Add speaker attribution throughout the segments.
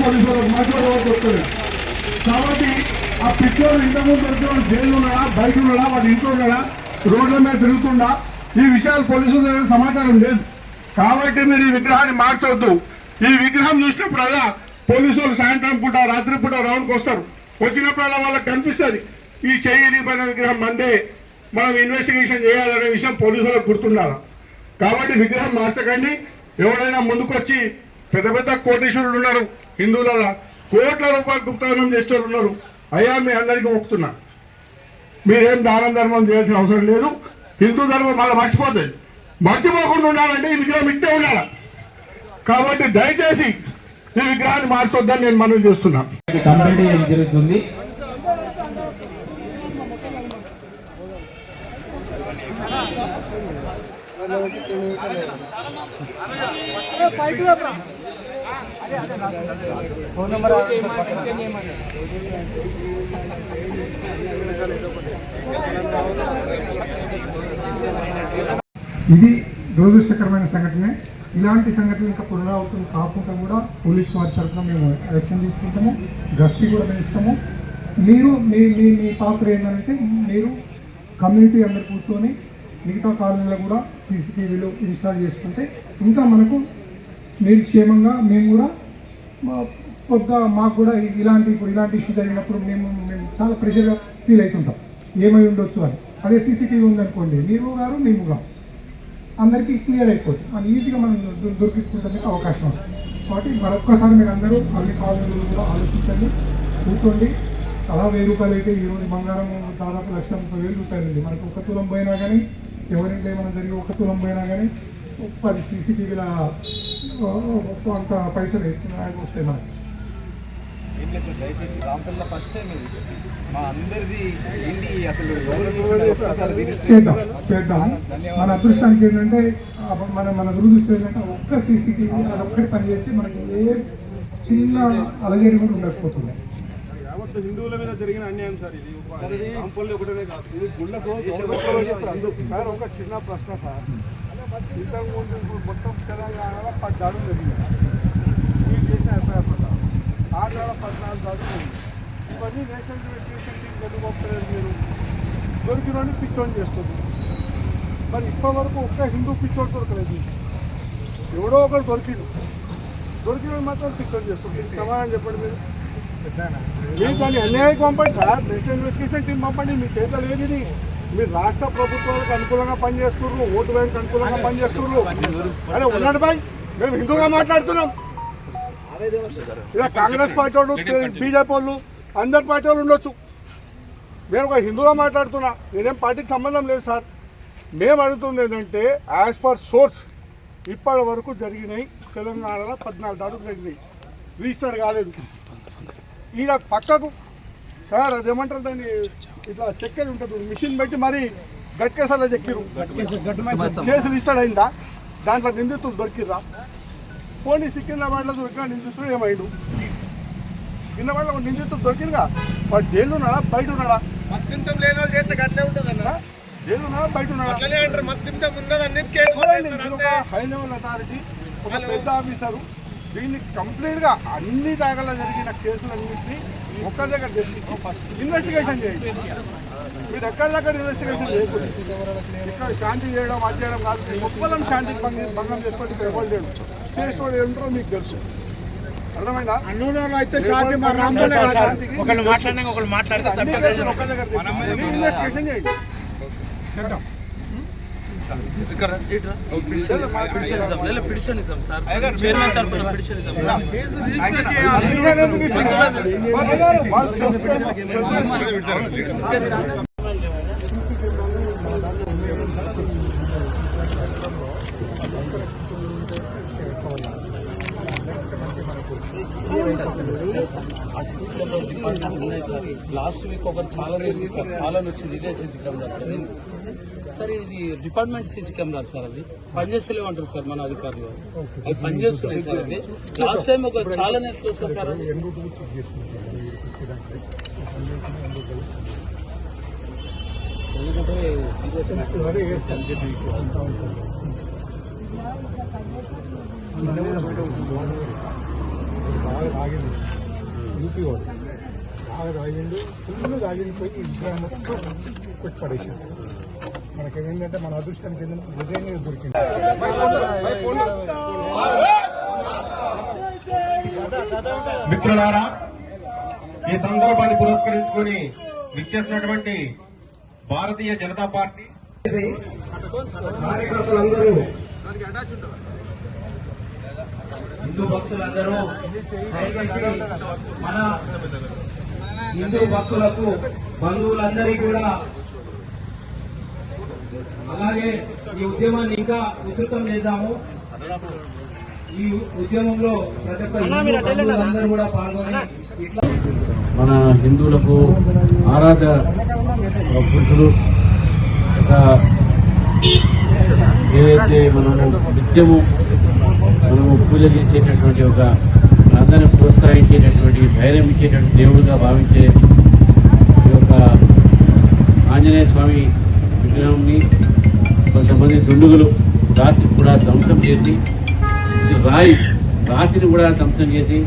Speaker 1: పోలీసులకు మాట్లాడవలసి వస్తుంది. కాబట్టి ఆ పిచ్చోడు ఇంతకుముందు వచ్చిన జైలు ఉన్నాడా, బయట ఉన్నాడా, వాడి ఇంట్లో ఉన్నాడా, రోడ్ల మీద తిరుగుతుండా, ఈ విషయాలు పోలీసుల దగ్గర సమాచారం లేదు. కాబట్టి మీరు ఈ విగ్రహాన్ని మార్చవద్దు. ఈ విగ్రహం చూసినప్పుడల్లా పోలీసులు సాయంత్రం పూట రాత్రి పూట రౌండ్కి వస్తారు. వచ్చినప్పుడల్లా వాళ్ళకి కనిపిస్తుంది ఈ చెయ్యి ఇరిగిపోయిన విగ్రహం మందే, మనం ఇన్వెస్టిగేషన్ చేయాలనే విషయం పోలీసులకు గుర్తుండాలి. కాబట్టి విగ్రహం మార్చకండి. ఎవరైనా ముందుకు వచ్చి పెద్ద పెద్ద కోటీశ్వరులు ఉన్నారు హిందువులలో, కోట్ల రూపాయలు గుప్తదానం చేసేవాళ్ళు ఉన్నారు. అయ్యా మీ అందరికీ మొక్కుతున్నా, మీరేం దానం ధర్మం చేయాల్సిన అవసరం లేదు. హిందూ ధర్మం మళ్ళీ మర్చిపోతుంది. మర్చిపోకుండా ఉండాలంటే ఈ విగ్రహం ఇట్టే ఉండాలి. కాబట్టి దయచేసి ఈ విగ్రహాన్ని మార్చొద్దని నేను మనవి చేస్తున్నా.
Speaker 2: జరుగుతుంది.
Speaker 1: ఇది దురదృష్టకరమైన సంఘటనే. ఇలాంటి సంఘటనలు ఇంకా పునరావృతం కాకుండా కూడా పోలీసు వారి తరఫున మేము యాక్షన్ తీసుకుంటాము, గస్తీ కూడా పెంచుతాము. మీరు మీ మీ మీ పాత్ర ఏంటంటే మీరు కమ్యూనిటీ అందరు కూర్చొని మిగతా కాలనీలో కూడా సీసీటీవీలు ఇన్స్టాల్ చేసుకుంటే ఇంకా మనకు మీరు క్షేమంగా మేము కూడా మాకు కూడా ఇప్పుడు ఇలాంటి ఇష్యూ జరిగినప్పుడు మేము చాలా ప్రెషర్గా ఫీల్ అవుతుంటాం, ఏమై ఉండొచ్చు అని. అదే సీసీటీవీ ఉందనుకోండి, మీరు గారు మేము గారు అందరికీ క్లియర్ అయిపోతుంది, అది ఈజీగా మనం దొరికించుకుంటానికి అవకాశం ఉంది. కాబట్టి మరొక్కసారి మీరు అందరూ అన్ని కాలనీలు కూడా ఆలోచించండి, కూర్చోండి. అలా 1000 రూపాయలు అయితే ఈరోజు బంగారం దాదాపు 1,30,000 రూపాయలు ఉంది. మనకు 1 తులం పోయినా కానీ, ఎవరింట్లో ఏమైనా జరిగి 1 తులం పోయినా కానీ 10 సీసీటీవీల అంత పైసలు వస్తాయి మనకు.
Speaker 2: దయచేసి రాంపల్లి ఫస్ట్ టైం ఇది మా అందరిది ఏంటి అసలు
Speaker 1: చేద్దాం. మన అదృష్టానికి ఏంటంటే మన దురదృష్టం ఏంటంటే ఒక్క సీసీటీవీ అదొక్కటి పనిచేస్తే మనకి ఏ చిన్న అలజడి కూడా ఉండకపోతుంది.
Speaker 3: హిందువుల మీద జరిగిన అన్యాయం సార్ ఇది. రాంపల్లి ఒకటనే కాదు, ఇది గుళ్ళకు సార్. ఒక చిన్న ప్రశ్న సార్, ఇంతకుముందు మొత్తం తెలంగాణలో 10 దాడులు జరిగింది. మీరు చేసిన ఎఫ్ఐఆర్ ప్రకారం 6 నెలల 14 దాడులు. ఇవన్నీ నేషనల్ ఇన్వెస్టిగేషన్ టీం వెళ్ళిపోతారు. మీరు దొరికినోని పిచ్చోని చేస్తుంది. మరి ఇప్పటివరకు ఒక్క హిందూ పిచ్చోడు దొరకలేదు. ఎవడో ఒకరు దొరికిన మాత్రం పిచ్చోని చేస్తుంది. సమాధానం చెప్పండి మీరు. మీరు దాన్ని అన్యాయం పంపండి సార్, నేషనల్ ఇన్వెస్టిగేషన్ టీం పంపండి. మీ చేతులు ఏది? మీరు రాష్ట్ర ప్రభుత్వాలకు అనుకూలంగా పనిచేస్తున్నారు, ఓటు బ్యాంక్ అనుకూలంగా పనిచేస్తున్నారు. అరే ఉన్నాడు బాయ్, మేము హిందూగా మాట్లాడుతున్నాం. ఇలా కాంగ్రెస్ పార్టీ వాళ్ళు, బీజేపీ వాళ్ళు, అందరి పార్టీ వాళ్ళు ఉండొచ్చు. నేను ఒక హిందూగా మాట్లాడుతున్నా, నేనేం పార్టీకి సంబంధం లేదు సార్. మేము అడుగుతుంది ఏంటంటే యాజ్ పర్ సోర్స్ ఇప్పటి వరకు జరిగినాయి తెలంగాణలో 14 దాడులు జరిగినాయి, రిజిస్టర్ కాలేదు. ఈయన పక్కకు సార్ అదేమంటారు దాన్ని, ఇట్లా చెక్కేది ఉంటుంది, మిషన్ పెట్టి మరి గట్కేసార్లో చెక్కిరు. కేసు రిజిస్టర్ అయిందా? దాంట్లో నిందితులు దొరికిర్రా? పోనీ సికింద్రాబాద్లో దొరికిన నిందితుడు ఏమైండు? సికింద్రాబాద్లో నిందితుడు దొరికిందిగా, వాడు జైలు ఉన్నాడా బయట ఉన్నాడా?
Speaker 4: మత్స్యంతం లేని వాళ్ళు చేస్తే అట్లే ఉంటుందన్నా.
Speaker 3: జైలు ఉన్నాడా బయట ఉన్నాడా?
Speaker 4: అట్లనే అంటారు. మత్స్యంతం ఉన్నదని
Speaker 3: హై లెవెల్ అథారిటీ, ఒక పెద్ద ఆఫీసరు దీన్ని కంప్లీట్గా అన్ని దాఖలా జరిగిన కేసులన్నింటినీ ఒక్క దగ్గర తెప్పించి ఇన్వెస్టిగేషన్ చేయండి. మీరు ఎక్కడి దగ్గర ఇన్వెస్టిగేషన్ చేయకూడదు. ఇక్కడ శాంతి చేయడం అది చేయడం కాదు. ఒక్కలం శాంతికి భంగం చేసుకోవడం ఇక్కడ ఎవరు లేదు. చేసేవాడు ఏంటో మీకు తెలుసు. అర్థమైందా?
Speaker 4: అయితే శాంతి
Speaker 3: ఒక్క దగ్గర ఇన్వెస్టిగేషన్ చేయండి. చేద్దాం.
Speaker 2: లాస్ట్ వీక్ ఒకరు చాలా సార్, చాలా వచ్చింది ఇదే సీసీ కెమెరా సార్. ఇది డిపార్ట్మెంట్ సీసీ కెమెరా సార్, అవి పనిచేస్తలేవు అంటారు సార్ మన అధికారులు. అవి పనిచేస్తున్నాయి సార్. అది లాస్ట్ టైం ఒక చాలా నెట్లు వస్తుంది సార్. అది ఎందుకంటే సీరియస్
Speaker 3: తాగింది యూపీ వాడు బాగా తాగిండు ఫుల్ తాగింది పోయి విగ్రహం మొత్తం కొట్టి పడేసింది. మనకేంటంటే మన అదృష్టానికి ఏంటంటే నిజంగా దొరికింది.
Speaker 5: మిత్రులారా, ఈ సందర్భాన్ని పురస్కరించుకొని విచ్చేసినటువంటి భారతీయ జనతా పార్టీ కార్యకర్తలందరూ, హిందూ భక్తులందరూ మన హిందూ భక్తులకు బంధువులందరికీ కూడా, అలాగే ఈ ఉద్యమాన్ని ఇంకా ఉధృతం చేద్దాము. ఈ ఉద్యమంలో ప్రతి ఒక్క బంధువులందరూ కూడా పాల్గొని మన హిందువులకు ఆరాధ పురుషులు ఏదైతే మనము నిత్యము పూజ చేసేటటువంటి ఒక మనందరిని ప్రోత్సహించేటటువంటి ధైర్యం ఇచ్చేటటువంటి దేవుడిగా భావించే ఈ యొక్క ఆంజనేయ స్వామి విగ్రహాన్ని కొంతమంది దుండుగులు రాత్రి కూడా ధ్వంసం చేసి, రాతిని కూడా ధ్వంసం చేసి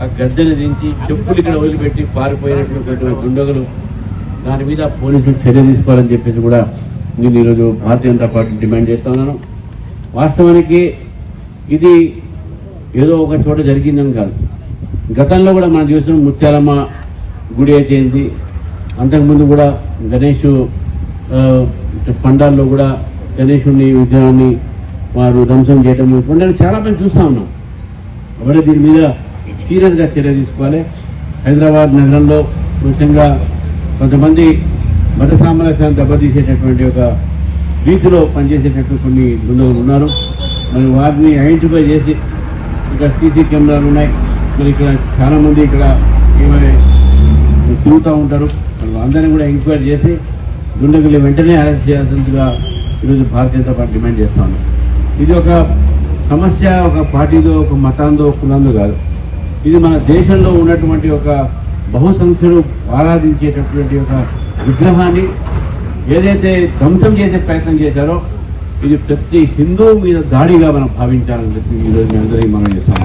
Speaker 5: ఆ గద్దెని దించి చెప్పులు ఇక్కడ వదిలిపెట్టి పారిపోయినటువంటి దుండగులు, దాని మీద పోలీసులు చర్య తీసుకోవాలని చెప్పేసి కూడా నేను ఈరోజు భారతీయ జనతా పార్టీ డిమాండ్ చేస్తా ఉన్నాను. వాస్తవానికి ఇది ఏదో ఒక చోట జరిగిందని కాదు. గతంలో కూడా మనం చూసిన ముత్యాలమ్మ గుడి అయితేంది, అంతకుముందు కూడా గణేష్ పండాల్లో కూడా గణేశుని విగ్రహాన్ని వారు ధ్వంసం చేయడం ఇటువంటి చాలా మంది చూస్తూ ఉన్నాం. కాబట్టి దీని మీద సీరియస్గా చర్య తీసుకోవాలి. హైదరాబాద్ నగరంలో ముఖ్యంగా కొంతమంది మత సామరస్యాన్ని దెబ్బతీసేటటువంటి ఒక రీతిలో పనిచేసేటటువంటి కొన్ని దుండగులు ఉన్నారు. మరి వారిని ఐడెంటిఫై చేసి, ఇక్కడ సీసీ కెమెరాలు ఉన్నాయి, మరి ఇక్కడ చాలా మంది ఇక్కడ ఏమైనా తిరుగుతూ ఉంటారు, అందరినీ కూడా ఎంక్వైరీ చేసి దుండగులు వెంటనే అరెస్ట్ చేయాల్సిందిగా ఈరోజు భారతీయ జనతా పార్టీ డిమాండ్ చేస్తా ఉన్నాం. ఇది ఒక సమస్య ఒక పార్టీదో ఒక మతాందో కులందో కాదు. ఇది మన దేశంలో ఉన్నటువంటి ఒక బహుసంఖ్యను ఆరాధించేటటువంటి ఒక విగ్రహాన్ని ఏదైతే ధ్వంసం చేసే ప్రయత్నం చేశారో ఇది ప్రతి హిందువు మీద దాడిగా మనం భావించాలని చెప్పి ఈరోజు మీ అందరికీ మనం చేస్తాము.